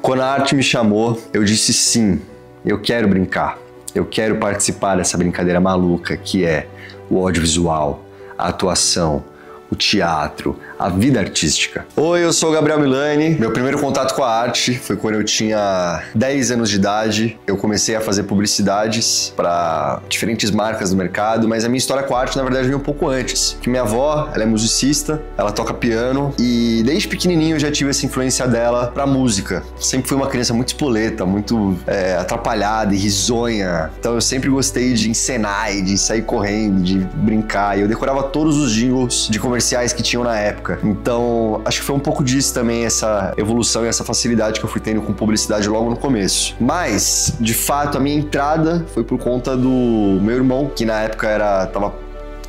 Quando a arte me chamou, eu disse sim, eu quero brincar. Eu quero participar dessa brincadeira maluca que é o audiovisual, a atuação, o teatro, a vida artística. Oi, eu sou o Gabriel Milani. Meu primeiro contato com a arte foi quando eu tinha 10 anos de idade. Eu comecei a fazer publicidades para diferentes marcas do mercado, mas a minha história com a arte, na verdade, veio um pouco antes. Que minha avó, ela é musicista, ela toca piano e desde pequenininho eu já tive essa influência dela pra música. Sempre fui uma criança muito espoleta, muito atrapalhada e risonha. Então eu sempre gostei de encenar e de sair correndo, de brincar. E eu decorava todos os jingles de comerciais que tinham na época. Então, acho que foi um pouco disso também, essa evolução e essa facilidade que eu fui tendo com publicidade logo no começo. Mas, de fato, a minha entrada foi por conta do meu irmão, que na época tava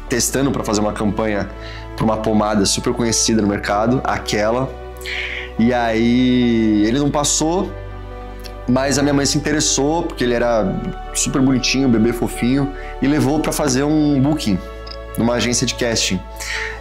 testando para fazer uma campanha para uma pomada super conhecida no mercado, aquela. E aí, ele não passou, mas a minha mãe se interessou, porque ele era super bonitinho, bebê fofinho, e levou para fazer um booking numa agência de casting.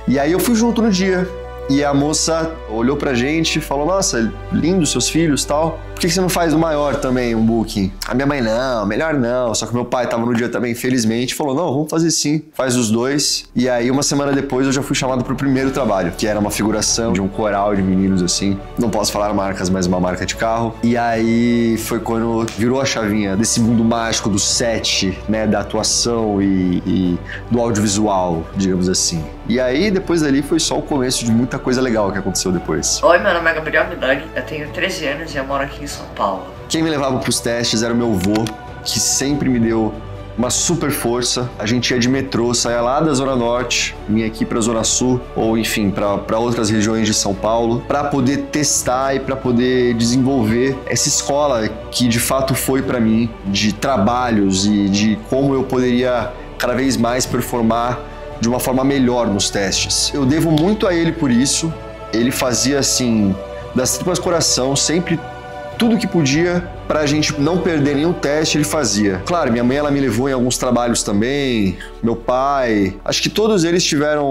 E aí eu fui junto no dia. E a moça olhou pra gente e falou: nossa, lindo seus filhos e tal. Por que você não faz no maior também um booking? A minha mãe, não, melhor não. Só que meu pai tava no dia também, felizmente, falou: não, vamos fazer sim, faz os dois. E aí uma semana depois eu já fui chamado pro primeiro trabalho, que era uma figuração de um coral de meninos assim. Não posso falar marcas, mas uma marca de carro. E aí foi quando virou a chavinha desse mundo mágico do set, né, da atuação e do audiovisual, digamos assim. E aí depois dali foi só o começo de muita coisa legal que aconteceu depois. Oi, meu nome é Gabriel Milani, eu tenho 13 anos e eu moro aqui em São Paulo. Quem me levava pros testes era o meu avô, que sempre me deu uma super força. A gente ia de metrô, saía lá da Zona Norte, vinha aqui pra Zona Sul, ou enfim, pra outras regiões de São Paulo, pra poder testar e pra poder desenvolver essa escola que de fato foi pra mim, de trabalhos e de como eu poderia cada vez mais performar de uma forma melhor nos testes. Eu devo muito a ele por isso. Ele fazia assim, das tripas coração, sempre tudo que podia pra gente não perder nenhum teste, ele fazia. Claro, minha mãe, ela me levou em alguns trabalhos também, meu pai, acho que todos eles tiveram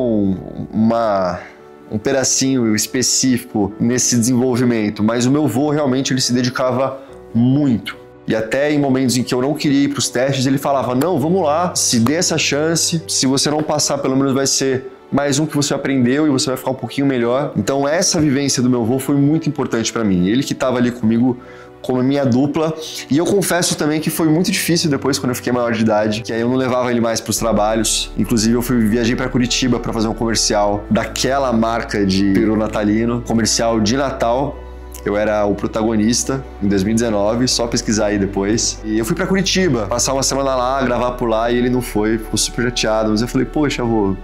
um pedacinho específico nesse desenvolvimento, mas o meu avô realmente ele se dedicava muito. E até em momentos em que eu não queria ir para os testes, ele falava: não, vamos lá, se dê essa chance, se você não passar, pelo menos vai ser mais um que você aprendeu e você vai ficar um pouquinho melhor. Então essa vivência do meu avô foi muito importante para mim. Ele que estava ali comigo como minha dupla. E eu confesso também que foi muito difícil depois, quando eu fiquei maior de idade, que aí eu não levava ele mais para os trabalhos. Inclusive eu viajei para Curitiba para fazer um comercial daquela marca de peru natalino, comercial de Natal. Eu era o protagonista em 2019, só pesquisar aí depois. E eu fui pra Curitiba, passar uma semana lá, gravar por lá, e ele não foi, ficou super chateado. Mas eu falei: poxa, avô,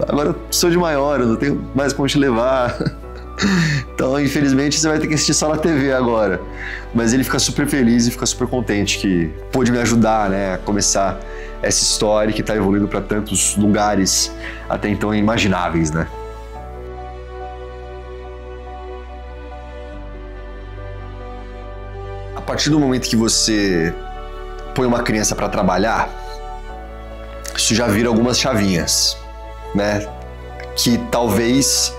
agora eu sou de maior, eu não tenho mais como te levar. Então, infelizmente, você vai ter que assistir só na TV agora. Mas ele fica super feliz e fica super contente que pôde me ajudar, né, a começar essa história que tá evoluindo para tantos lugares até então inimagináveis, né? A partir do momento que você põe uma criança para trabalhar, isso já vira algumas chavinhas, né? Que talvez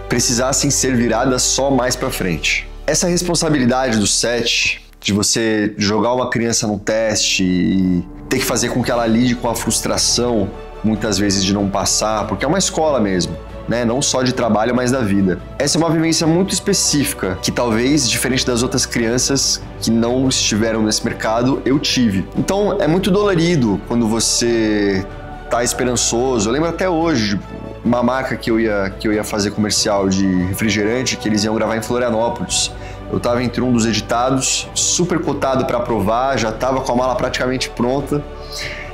precisassem ser viradas só mais para frente. Essa responsabilidade do set, de você jogar uma criança num teste e ter que fazer com que ela lide com a frustração, muitas vezes, de não passar, porque é uma escola mesmo, né? Não só de trabalho, mas da vida. Essa é uma vivência muito específica, que talvez, diferente das outras crianças que não estiveram nesse mercado, eu tive. Então, é muito dolorido quando você tá esperançoso. Eu lembro até hoje, uma marca que eu ia fazer comercial de refrigerante, que eles iam gravar em Florianópolis. Eu tava entre um dos editados, super cotado para aprovar, já tava com a mala praticamente pronta.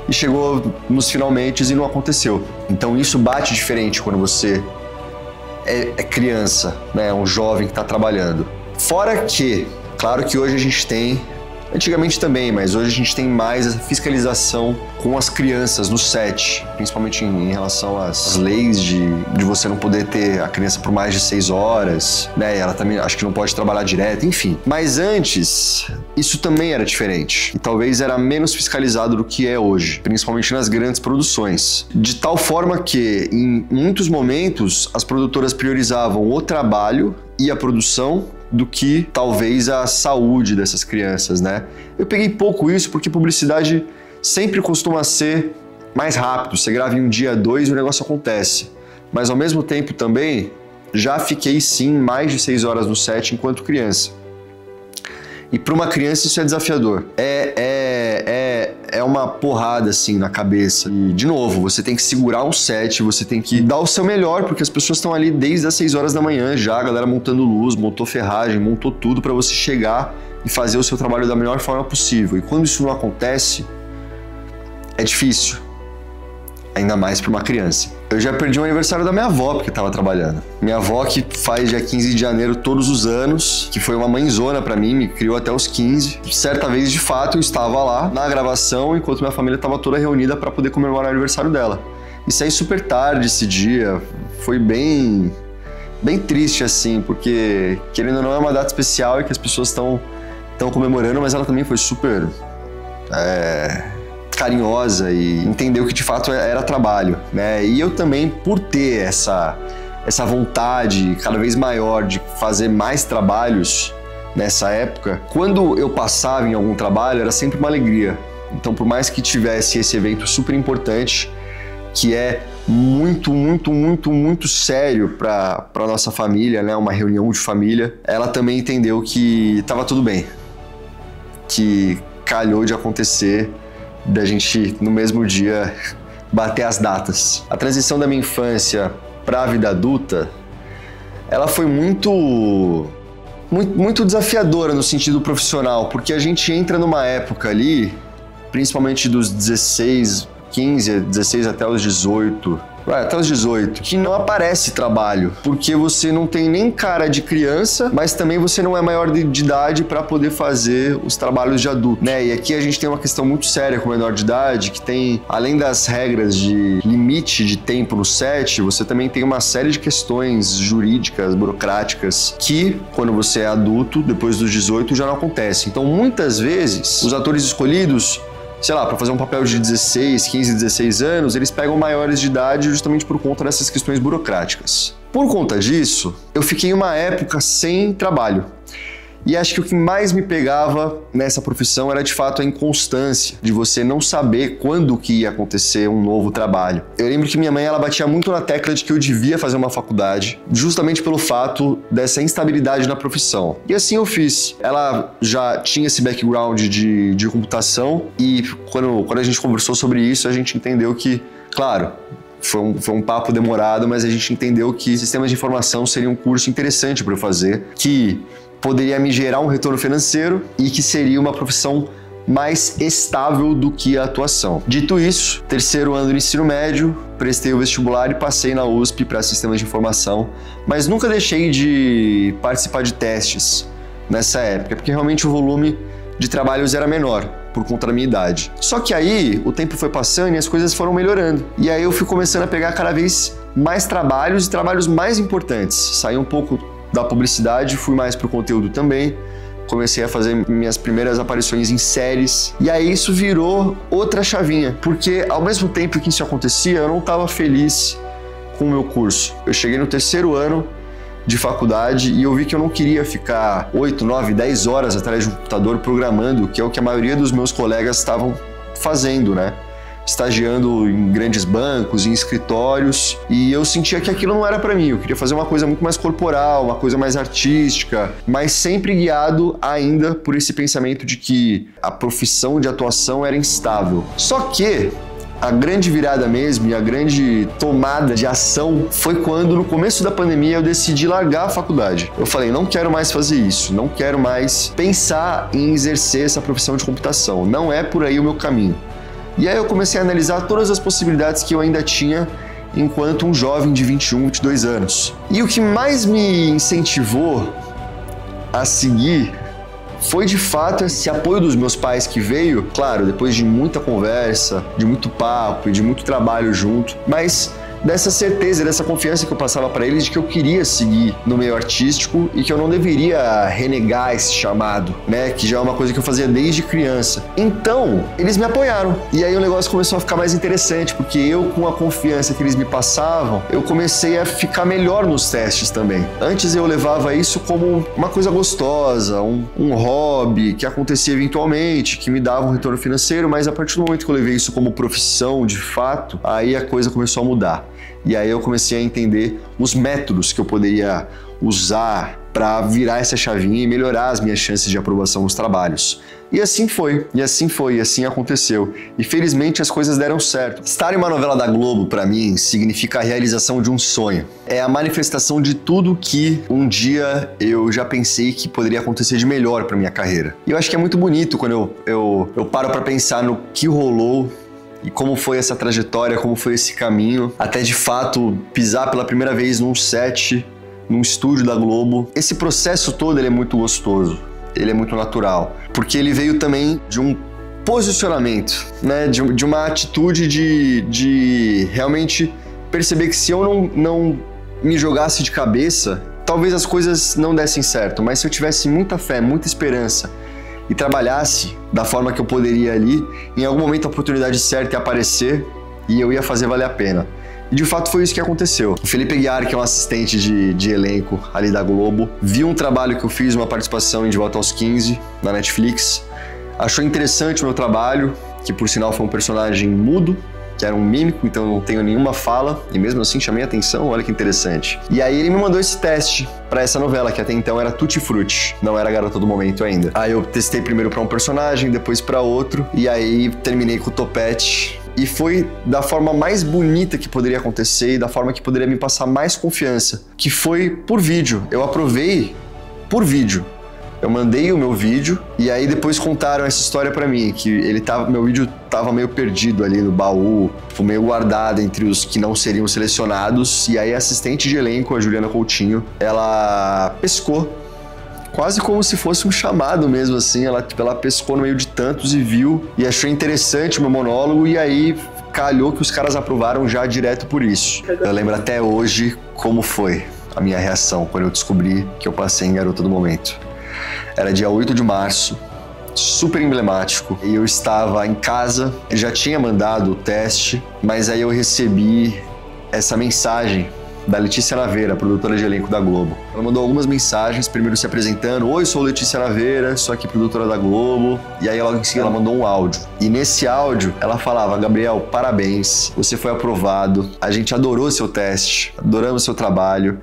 E chegou nos finalmente e não aconteceu. Então isso bate diferente quando você é criança, né? Um jovem que está trabalhando. Fora que, claro que hoje a gente tem, antigamente também, mas hoje a gente tem mais essa fiscalização com as crianças no set, principalmente em relação às leis de você não poder ter a criança por mais de 6 horas, né? Ela também acho que não pode trabalhar direto, enfim. Mas antes, isso também era diferente. E talvez era menos fiscalizado do que é hoje, principalmente nas grandes produções. De tal forma que, em muitos momentos, as produtoras priorizavam o trabalho e a produção do que talvez a saúde dessas crianças, né? Eu peguei pouco isso porque publicidade sempre costuma ser mais rápido. Você grava em um dia, 2 e o negócio acontece. Mas ao mesmo tempo também, já fiquei sim mais de 6 horas no set enquanto criança. E para uma criança isso é desafiador. É uma porrada assim na cabeça. E, de novo, você tem que segurar um set, você tem que dar o seu melhor, porque as pessoas estão ali desde as 6 horas da manhã já, a galera montando luz, montou ferragem, montou tudo para você chegar e fazer o seu trabalho da melhor forma possível. E quando isso não acontece, é difícil. Ainda mais para uma criança. Eu já perdi o aniversário da minha avó porque estava trabalhando. Minha avó, que faz dia 15 de janeiro todos os anos, que foi uma mãezona para mim, me criou até os 15. Certa vez, de fato, eu estava lá na gravação enquanto minha família estava toda reunida para poder comemorar o aniversário dela. E saí super tarde esse dia, foi bem triste assim, porque querendo ou não é uma data especial e que as pessoas estão comemorando, mas ela também foi super carinhosa e entendeu que de fato era trabalho, né? E eu também, por ter essa vontade cada vez maior de fazer mais trabalhos nessa época, quando eu passava em algum trabalho era sempre uma alegria. Então, por mais que tivesse esse evento super importante, que é muito sério para nossa família, né? Uma reunião de família, ela também entendeu que estava tudo bem, que calhou de acontecer da gente, no mesmo dia, bater as datas. A transição da minha infância para a vida adulta, ela foi muito desafiadora no sentido profissional, porque a gente entra numa época ali, principalmente dos 16 até os 18, que não aparece trabalho, porque você não tem nem cara de criança, mas também você não é maior de idade para poder fazer os trabalhos de adulto, né? E aqui a gente tem uma questão muito séria com o menor de idade, que tem, além das regras de limite de tempo no set, você também tem uma série de questões jurídicas, burocráticas, que quando você é adulto, depois dos 18, já não acontece. Então, muitas vezes, os atores escolhidos, sei lá, para fazer um papel de 16, 15, 16 anos, eles pegam maiores de idade justamente por conta dessas questões burocráticas. Por conta disso, eu fiquei uma época sem trabalho. E acho que o que mais me pegava nessa profissão era de fato a inconstância, de você não saber quando que ia acontecer um novo trabalho. Eu lembro que minha mãe, ela batia muito na tecla de que eu devia fazer uma faculdade, justamente pelo fato dessa instabilidade na profissão. E assim eu fiz. Ela já tinha esse background de computação e quando a gente conversou sobre isso, a gente entendeu que, claro, foi um papo demorado, mas a gente entendeu que sistemas de informação seria um curso interessante para eu fazer, que poderia me gerar um retorno financeiro e que seria uma profissão mais estável do que a atuação. Dito isso, 3º ano do ensino médio, prestei o vestibular e passei na USP para sistemas de informação, mas nunca deixei de participar de testes nessa época, porque realmente o volume de trabalhos era menor, por conta da minha idade. Só que aí, o tempo foi passando e as coisas foram melhorando. E aí eu fui começando a pegar cada vez mais trabalhos e trabalhos mais importantes. Saí um pouco da publicidade, fui mais pro conteúdo também, comecei a fazer minhas primeiras aparições em séries, e aí isso virou outra chavinha, porque ao mesmo tempo que isso acontecia, eu não estava feliz com o meu curso. Eu cheguei no 3º ano de faculdade e eu vi que eu não queria ficar 8, 9, 10 horas atrás de um computador programando, que é o que a maioria dos meus colegas estavam fazendo, né? Estagiando em grandes bancos, em escritórios, e eu sentia que aquilo não era para mim. Eu queria fazer uma coisa muito mais corporal, uma coisa mais artística, mas sempre guiado ainda por esse pensamento de que a profissão de atuação era instável. Só que a grande virada mesmo e a grande tomada de ação foi quando, no começo da pandemia, eu decidi largar a faculdade. Eu falei, não quero mais fazer isso, não quero mais pensar em exercer essa profissão de computação, não é por aí o meu caminho. E aí eu comecei a analisar todas as possibilidades que eu ainda tinha enquanto um jovem de 21, 22 anos. E o que mais me incentivou a seguir foi de fato esse apoio dos meus pais que veio, claro, depois de muita conversa, de muito papo e de muito trabalho junto, mas dessa certeza, dessa confiança que eu passava para eles de que eu queria seguir no meio artístico e que eu não deveria renegar esse chamado, né? Que já é uma coisa que eu fazia desde criança. Então, eles me apoiaram. E aí o negócio começou a ficar mais interessante, porque eu, com a confiança que eles me passavam, eu comecei a ficar melhor nos testes também. Antes eu levava isso como uma coisa gostosa, um hobby que acontecia eventualmente, que me dava um retorno financeiro, mas a partir do momento que eu levei isso como profissão, de fato, aí a coisa começou a mudar. E aí eu comecei a entender os métodos que eu poderia usar para virar essa chavinha e melhorar as minhas chances de aprovação nos trabalhos. E assim foi, e assim aconteceu. E felizmente as coisas deram certo. Estar em uma novela da Globo, para mim, significa a realização de um sonho. É a manifestação de tudo que um dia eu já pensei que poderia acontecer de melhor para minha carreira. E eu acho que é muito bonito quando eu paro para pensar no que rolou e como foi essa trajetória, como foi esse caminho, até de fato pisar pela primeira vez num set, num estúdio da Globo. Esse processo todo ele é muito gostoso, ele é muito natural, porque ele veio também de um posicionamento, né? de uma atitude de realmente perceber que se eu não me jogasse de cabeça, talvez as coisas não dessem certo, mas se eu tivesse muita fé, muita esperança e trabalhasse da forma que eu poderia ali, em algum momento a oportunidade certa ia aparecer e eu ia fazer valer a pena. E de fato foi isso que aconteceu. O Felipe Aguiar, que é um assistente de elenco ali da Globo, viu um trabalho que eu fiz, uma participação em De Volta aos 15, na Netflix, achou interessante o meu trabalho, que por sinal foi um personagem mudo, que era um mímico, então eu não tenho nenhuma fala, e mesmo assim chamei a atenção, olha que interessante. E aí ele me mandou esse teste pra essa novela, que até então era Tutti Frutti, não era Garota do Momento ainda. Aí eu testei primeiro pra um personagem, depois pra outro, e aí terminei com o topete. E foi da forma mais bonita que poderia acontecer e da forma que poderia me passar mais confiança, que foi por vídeo. Eu aprovei por vídeo. Eu mandei o meu vídeo e aí depois contaram essa história pra mim, que meu vídeo tava meio perdido ali no baú, tipo, meio guardado entre os que não seriam selecionados, e aí a assistente de elenco, a Juliana Coutinho, ela pescou, quase como se fosse um chamado mesmo, assim, ela pescou no meio de tantos e viu, e achou interessante o meu monólogo, e aí calhou que os caras aprovaram já direto por isso. Eu lembro até hoje como foi a minha reação quando eu descobri que eu passei em Garota do Momento. Era dia 8 de março, super emblemático, e eu estava em casa, já tinha mandado o teste, mas aí eu recebi essa mensagem da Letícia Naveira, produtora de elenco da Globo. Ela mandou algumas mensagens, primeiro se apresentando: "Oi, sou Letícia Naveira, sou aqui produtora da Globo", e aí logo em seguida ela mandou um áudio. E nesse áudio ela falava: "Gabriel, parabéns, você foi aprovado, a gente adorou seu teste, adoramos seu trabalho,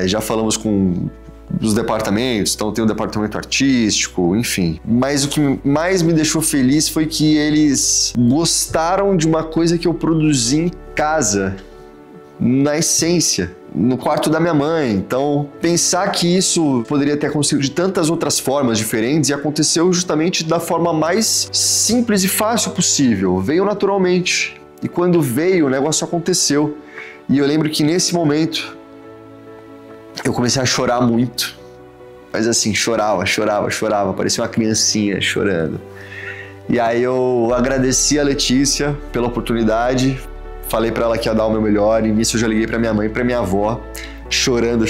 já falamos com dos departamentos, então tem o departamento artístico, enfim. Mas o que mais me deixou feliz foi que eles gostaram de uma coisa que eu produzi em casa, na essência, no quarto da minha mãe. Então, pensar que isso poderia ter acontecido de tantas outras formas diferentes e aconteceu justamente da forma mais simples e fácil possível. Veio naturalmente. E quando veio, o negócio aconteceu. E eu lembro que nesse momento eu comecei a chorar muito, mas assim, chorava, parecia uma criancinha chorando. E aí eu agradeci a Letícia pela oportunidade, falei pra ela que ia dar o meu melhor, e nisso eu já liguei pra minha mãe e pra minha avó, chorando.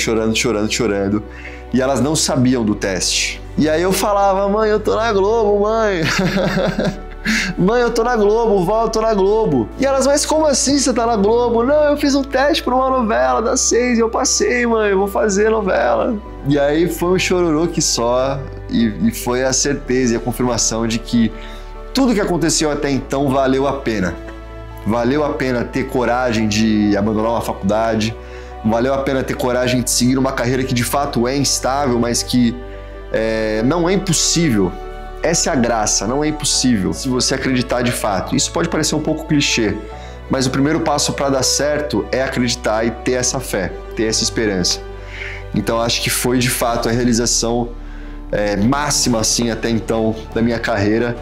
E elas não sabiam do teste. E aí eu falava: "Mãe, eu tô na Globo, mãe." "Mãe, eu tô na Globo, vó, eu tô na Globo." E elas: "Mas como assim você tá na Globo?" "Não, eu fiz um teste pra uma novela das 6 e eu passei, mãe, eu vou fazer novela." E aí foi um chororô que só, e foi a certeza e a confirmação de que tudo que aconteceu até então valeu a pena. Valeu a pena ter coragem de abandonar uma faculdade, valeu a pena ter coragem de seguir uma carreira que de fato é instável, mas que não é impossível. Essa é a graça, não é impossível se você acreditar de fato. Isso pode parecer um pouco clichê, mas o primeiro passo para dar certo é acreditar e ter essa fé, ter essa esperança. Então acho que foi de fato a realização máxima assim até então da minha carreira,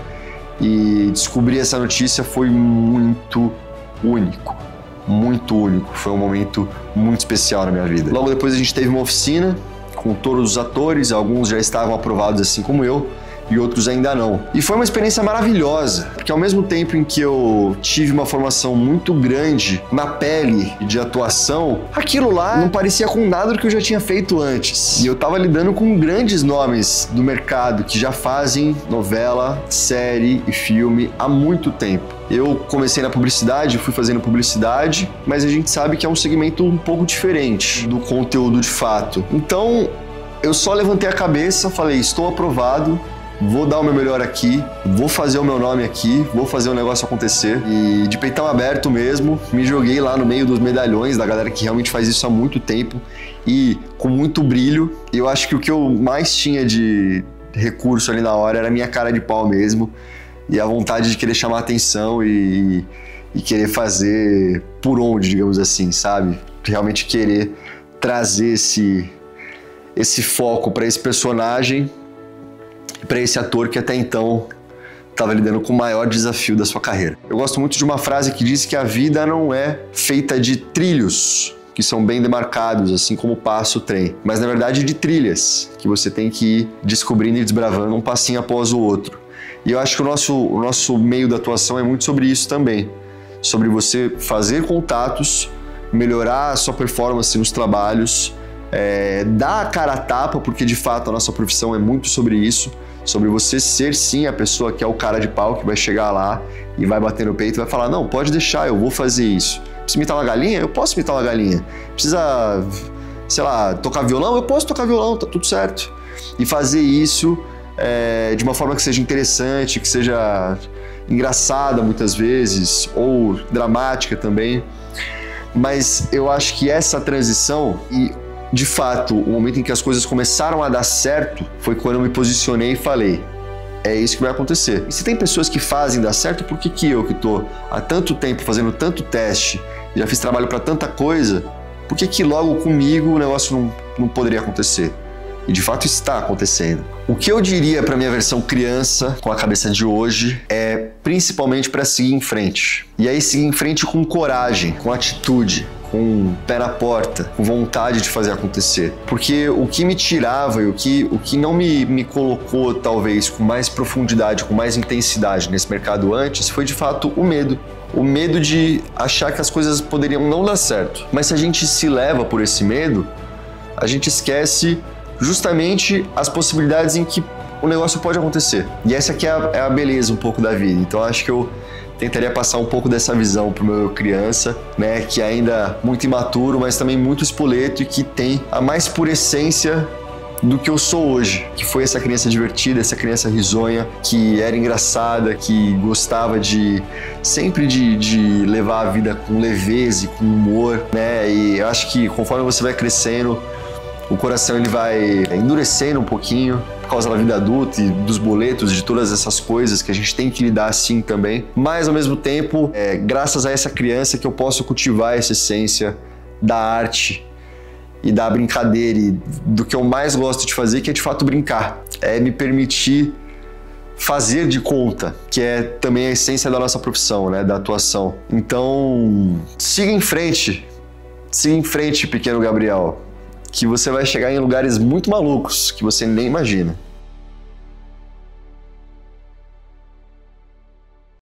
e descobrir essa notícia foi muito único, foi um momento muito especial na minha vida. Logo depois a gente teve uma oficina com todos os atores, alguns já estavam aprovados assim como eu, e outros ainda não. E foi uma experiência maravilhosa, porque ao mesmo tempo em que eu tive uma formação muito grande na pele de atuação, aquilo lá não parecia com nada do que eu já tinha feito antes. E eu tava lidando com grandes nomes do mercado que já fazem novela, série e filme há muito tempo. Eu comecei na publicidade, fui fazendo publicidade, mas a gente sabe que é um segmento um pouco diferente do conteúdo de fato. Então, eu só levantei a cabeça, falei, estou aprovado, vou dar o meu melhor aqui, vou fazer o meu nome aqui, vou fazer o negócio acontecer. E de peitão aberto mesmo, me joguei lá no meio dos medalhões da galera que realmente faz isso há muito tempo e com muito brilho. E eu acho que o que eu mais tinha de recurso ali na hora era a minha cara de pau mesmo e a vontade de querer chamar atenção e querer fazer por onde, digamos assim, sabe? Realmente querer trazer esse foco para esse personagem, para esse ator que até então estava lidando com o maior desafio da sua carreira. Eu gosto muito de uma frase que diz que a vida não é feita de trilhos que são bem demarcados, assim como passa o trem, mas na verdade de trilhas que você tem que ir descobrindo e desbravando um passinho após o outro. E eu acho que o nosso meio da atuação é muito sobre isso também, sobre você fazer contatos, melhorar a sua performance nos trabalhos, dar a cara a tapa, porque de fato a nossa profissão é muito sobre isso, sobre você ser sim a pessoa que é o cara de pau, que vai chegar lá e vai bater no peito e vai falar, não, pode deixar, eu vou fazer isso. Precisa imitar uma galinha? Eu posso imitar uma galinha. Precisa, sei lá, tocar violão? Eu posso tocar violão, tá tudo certo. E fazer isso de uma forma que seja interessante, que seja engraçada muitas vezes, ou dramática também. Mas eu acho que essa transição e de fato, o momento em que as coisas começaram a dar certo foi quando eu me posicionei e falei, é isso que vai acontecer. E se tem pessoas que fazem dar certo, por que eu que tô há tanto tempo fazendo tanto teste, já fiz trabalho para tanta coisa, por que logo comigo o negócio não poderia acontecer? E de fato está acontecendo. O que eu diria para minha versão criança, com a cabeça de hoje, é principalmente para seguir em frente. E aí seguir em frente com coragem, com atitude, com pé na porta, com vontade de fazer acontecer. Porque o que me tirava e o que não me colocou, talvez, com mais profundidade, com mais intensidade nesse mercado antes, foi de fato o medo. O medo de achar que as coisas poderiam não dar certo. Mas se a gente se leva por esse medo, a gente esquece justamente as possibilidades em que o negócio pode acontecer. E essa aqui é a beleza um pouco da vida. Então acho que eu tentaria passar um pouco dessa visão pro meu criança, né, que ainda muito imaturo, mas também muito espoleto e que tem a mais pura essência do que eu sou hoje, que foi essa criança divertida, essa criança risonha, que era engraçada, que gostava sempre de levar a vida com leveza e com humor, né, e eu acho que conforme você vai crescendo, o coração ele vai endurecendo um pouquinho por causa da vida adulta e dos boletos, de todas essas coisas que a gente tem que lidar assim também. Mas ao mesmo tempo, graças a essa criança que eu posso cultivar essa essência da arte e da brincadeira e do que eu mais gosto de fazer, que é de fato brincar. É me permitir fazer de conta, que é também a essência da nossa profissão, né, da atuação. Então, siga em frente, pequeno Gabriel, que você vai chegar em lugares muito malucos que você nem imagina.